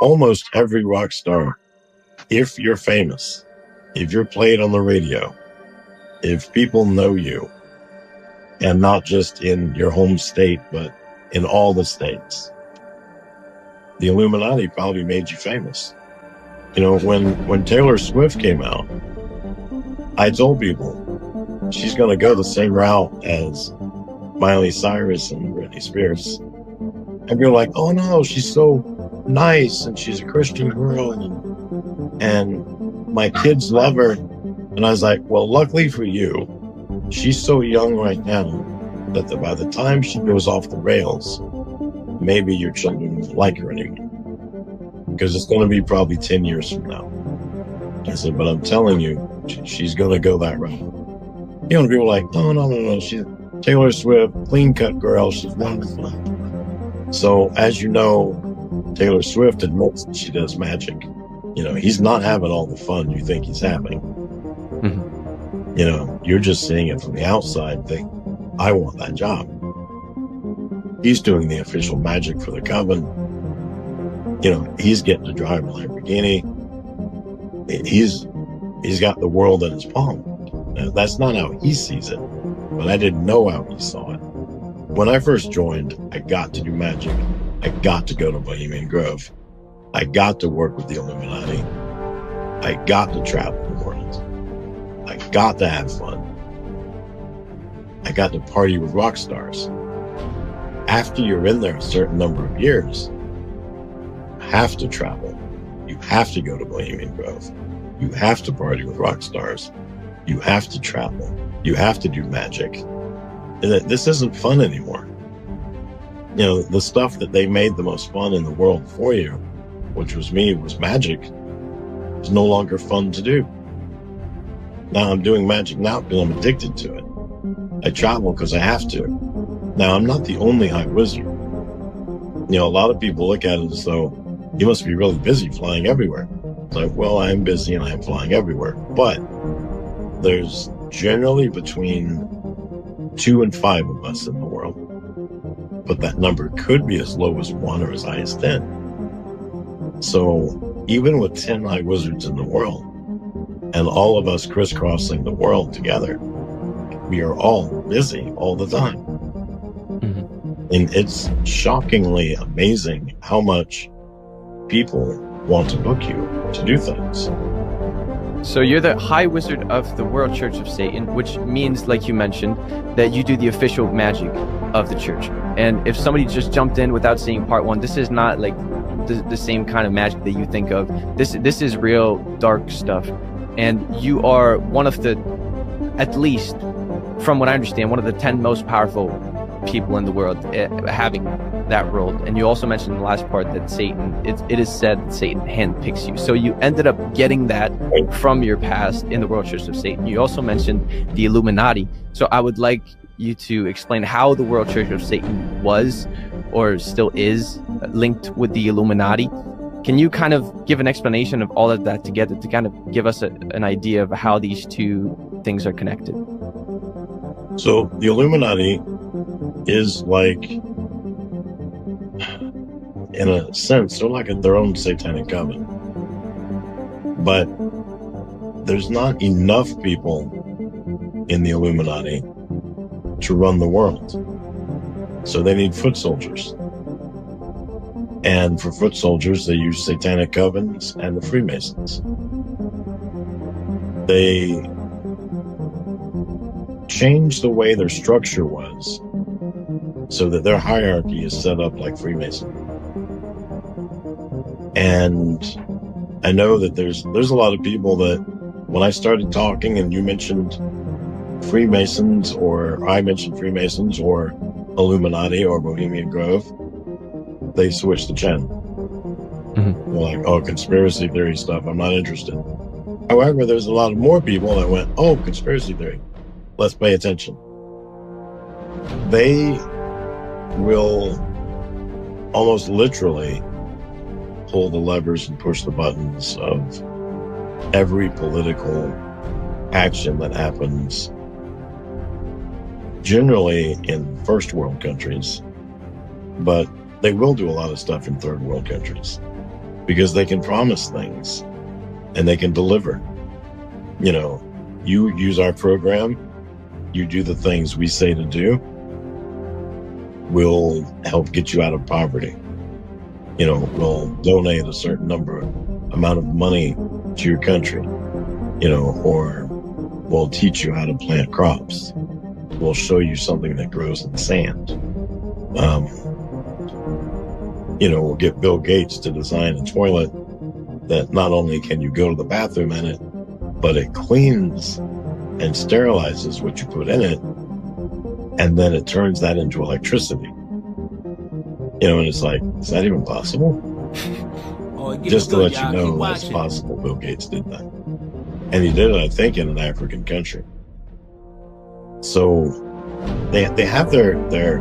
almost every rock star, if you're famous, if you're played on the radio, if people know you, and not just in your home state, but in all the states, the Illuminati probably made you famous. You know, when Taylor Swift came out, I told people she's going to go the same route as Miley Cyrus and Britney Spears. And you're like, oh no, she's so nice and she's a Christian girl and my kids love her. And I was like, well, luckily for you, she's so young right now that by the time she goes off the rails, maybe your children won't like her anymore. Because it's going to be probably 10 years from now. I said, but I'm telling you, she's going to go that route. You know, people are like, no, she's Taylor Swift, clean-cut girl, she's wonderful. So, as you know, Taylor Swift admits that she does magic. You know, he's not having all the fun you think he's having. Mm-hmm. You know, you're just seeing it from the outside and think, I want that job. He's doing the official magic for the coven. You know, he's getting to drive a Lamborghini. He's got the world in his palm. Now, that's not how he sees it, but I didn't know how he saw it. When I first joined, I got to do magic. I got to go to Bohemian Grove. I got to work with the Illuminati. I got to travel the world. I got to have fun. I got to party with rock stars. After you're in there a certain number of years, you have to travel. You have to go to Bohemian Grove. You have to party with rock stars. You have to travel. You have to do magic. This isn't fun anymore. You know, the stuff that they made the most fun in the world for you, which was magic, is no longer fun to do. Now I'm doing magic now because I'm addicted to it. I travel because I have to. Now, I'm not the only high wizard. You know, a lot of people look at it as though you must be really busy flying everywhere. It's like, well, I'm busy and I'm flying everywhere. But there's generally between 2 and 5 of us in the world. But that number could be as low as 1 or as high as 10. So even with 10 high wizards in the world, and all of us crisscrossing the world together, we are all busy all the time. Mm-hmm. And it's shockingly amazing how much people want to book you to do things. So you're the High Wizard of the World Church of Satan, which means, like you mentioned, that you do the official magic of the church. And if somebody just jumped in without seeing part 1, this is not like the same kind of magic that you think of. This is real dark stuff. And you are one of the, at least from what I understand, one of the 10 most powerful people in the world having that role. And you also mentioned in the last part that Satan, it is said that Satan handpicks you. So you ended up getting that from your past in the World Church of Satan. You also mentioned the Illuminati. So I would like you to explain how the World Church of Satan was or still is linked with the Illuminati. Can you kind of give an explanation of all of that together to kind of give us an idea of how these two things are connected? So the Illuminati is like, in a sense, they're like their own satanic coven. But there's not enough people in the Illuminati to run the world. So they need foot soldiers. And for foot soldiers, they use satanic covens and the Freemasons. They changed the way their structure was so that their hierarchy is set up like Freemasonry. And I know that there's a lot of people that when I started talking and you mentioned Freemasons, or I mentioned Freemasons or Illuminati or Bohemian Grove, they switched the channel. Mm-hmm. They're like, oh, conspiracy theory stuff, I'm not interested. However, there's a lot of more people that went, oh, conspiracy theory, let's pay attention. They will almost literally pull the levers and push the buttons of every political action that happens generally in first world countries, but they will do a lot of stuff in third world countries. because they can promise things and they can deliver. You know, you use our program, you do the things we say to do, we'll help get you out of poverty. You know, we'll donate a certain amount of money to your country, you know, or we'll teach you how to plant crops. We'll show you something that grows in the sand. You know, we'll get Bill Gates to design a toilet that not only can you go to the bathroom in it, but it cleans and sterilizes what you put in it, and then it turns that into electricity. You know, and it's like, is that even possible? Just to let you know, that's possible. Bill Gates did that. And he did it, I think, in an African country. So they have their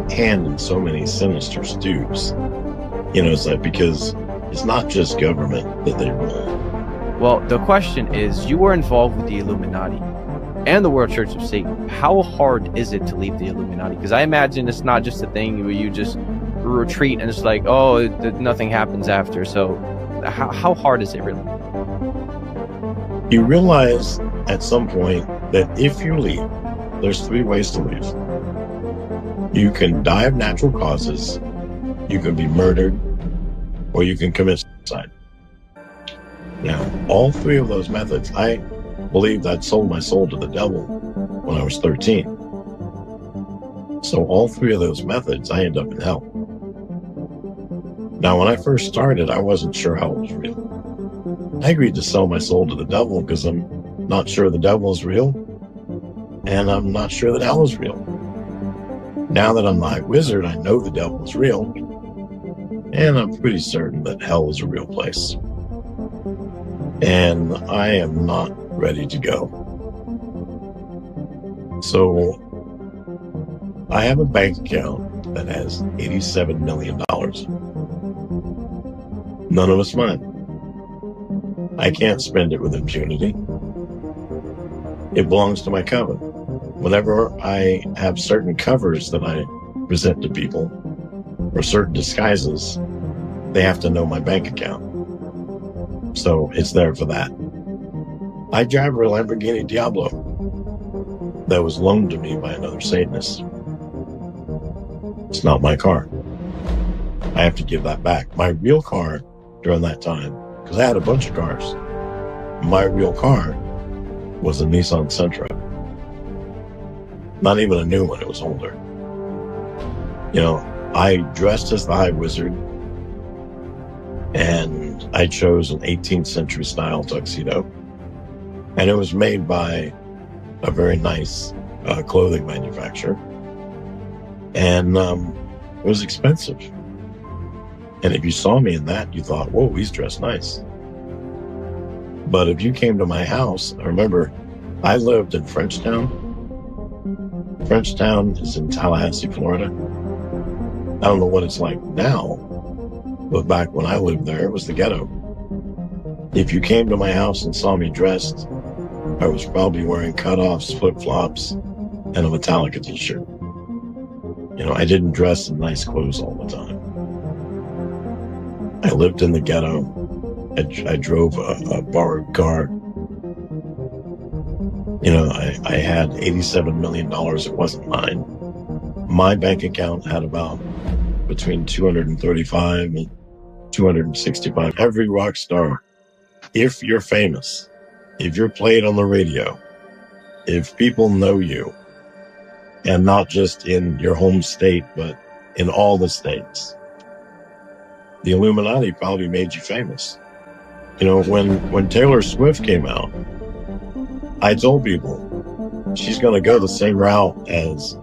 hand in so many sinister stews. You know, it's like, because it's not just government that they rule. Well, the question is, you were involved with the Illuminati and the World Church of Satan. How hard is it to leave the Illuminati? Because I imagine it's not just a thing where you just retreat and it's like, oh, nothing happens after. So how hard is it really? You realize at some point that if you leave, there's 3 ways to leave. You can die of natural causes, you can be murdered, or you can commit suicide. Now, all 3 of those methods, I believed I'd sold my soul to the devil when I was 13. So all 3 of those methods, I end up in hell. Now, when I first started, I wasn't sure hell was real. I agreed to sell my soul to the devil because I'm not sure the devil is real, and I'm not sure that hell is real. Now that I'm the High Wizard, I know the devil is real, and I'm pretty certain that hell is a real place. And I am not ready to go. So I have a bank account that has $87 million. None of it's mine. I can't spend it with impunity. It belongs to my coven. Whenever I have certain covers that I present to people, or certain disguises, they have to know my bank account. So it's there for that. I drive a Lamborghini Diablo that was loaned to me by another Satanist. It's not my car. I have to give that back. My real car during that time, because I had a bunch of cars, my real car was a Nissan Sentra. Not even a new one, it was older. You know, I dressed as the High Wizard, and I chose an 18th century style tuxedo. And it was made by a very nice clothing manufacturer. And it was expensive. And if you saw me in that, you thought, whoa, he's dressed nice. But if you came to my house, I remember I lived in Frenchtown. Frenchtown is in Tallahassee, Florida. I don't know what it's like now, but back when I lived there, it was the ghetto. If you came to my house and saw me dressed, I was probably wearing cutoffs, flip-flops, and a Metallica t-shirt. You know, I didn't dress in nice clothes all the time. I lived in the ghetto. I drove a borrowed car. You know, I had $87 million. It wasn't mine. My bank account had about between 235 and 265. Every rock star, if you're famous, if you're played on the radio, if people know you, and not just in your home state, but in all the states, the Illuminati probably made you famous. You know, when Taylor Swift came out, I told people she's going to go the same route as